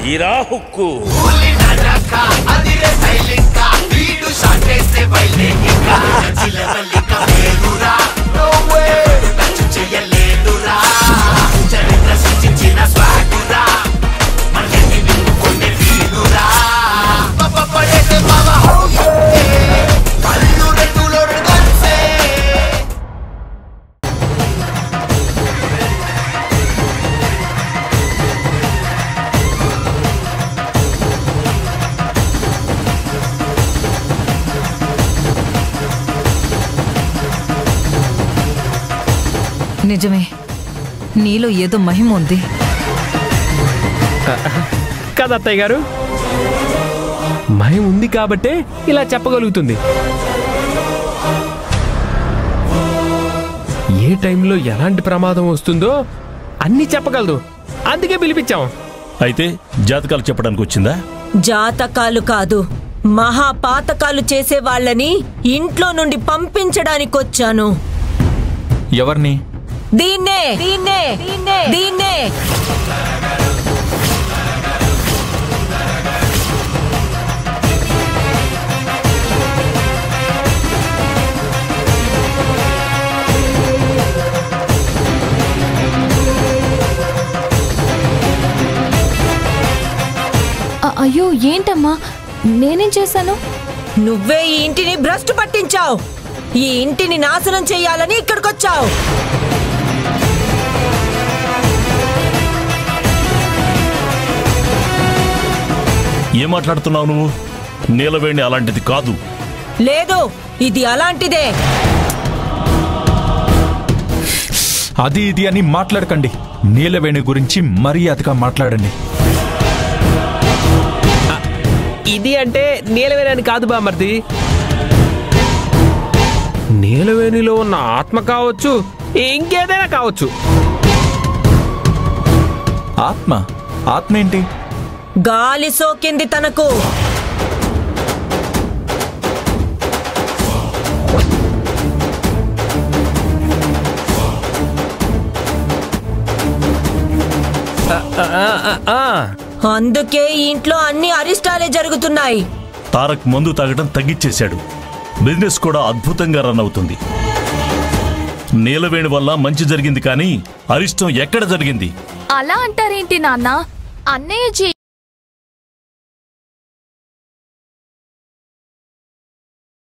తీరా హుక్కు నిజమే, నీలో ఏదో మహిమ ఉంది కదా అత్తయ్య గారు. మహిమ ఉంది కాబట్టే ఇలా చెప్పగలుగుతుంది. ఏ టైంలో ఎలాంటి ప్రమాదం వస్తుందో అన్నీ చెప్పగలదు. అందుకే పిలిపించాం. అయితే జాతకాలు చెప్పడానికి వచ్చిందా? జాతకాలు కాదు, మహాపాతకాలు చేసే వాళ్ళని ఇంట్లో నుండి పంపించడానికొచ్చాను. ఎవరిని? దీన్నే దీన్నే దీన్నే అయ్యో ఏంటమ్మా, నేనేం చేశాను? నువ్వే ఈ ఇంటిని భ్రష్టు పట్టించావు. ఈ ఇంటిని నాశనం చెయ్యాలని ఇక్కడికొచ్చావు. ఏం మాట్లాడుతున్నావు నువ్వు? నీలవేణి అలాంటిది కాదు. లేదు, ఇది అలాంటిదే. అది ఇది అని మాట్లాడకండి. నీలవేణి గురించి మర్యాదగా మాట్లాడండి. ఇది అంటే నీలవేణి అని కాదు బామర్ది. నీలవేణిలో ఉన్న ఆత్మ కావచ్చు, ఇంకేదైనా కావచ్చు. ఆత్మ? ఆత్మ ఏంటి? గాలి సోకింది తనకు. అందుకే ఈ ఇంట్లో అన్ని అరిష్టాలే జరుగుతున్నాయి. తారక్ మందు తాగడం తగ్గించేశాడు. బిజినెస్ కూడా అద్భుతంగా రన్ అవుతుంది. నీలవేణి వల్ల మంచి జరిగింది, కానీ అరిష్టం ఎక్కడ జరిగింది? అలా అంటారేంటి నాన్న? అన్నయ్య